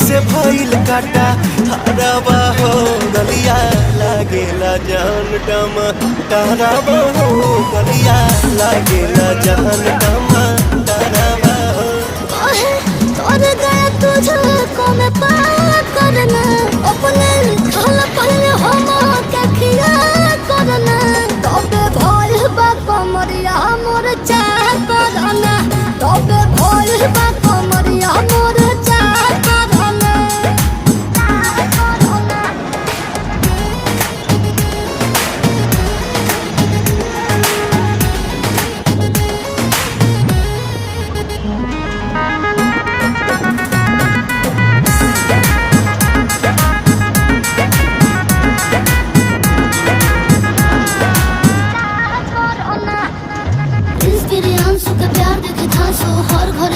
से भइल काटा हराबा हो गलिया लागेला जान टमा ताराबा हो गलिया लागेला जान टमा ताराबा हो। तोर गया तुझको मैं पार करना अपने खाल पर हम के खिया करना तबे भोल बा कमरिया मोर चाह करना तबे भोल बा कमरिया मोर चाह करना। इंस्पिरियांसु के प्यार देखे धांसो हर घर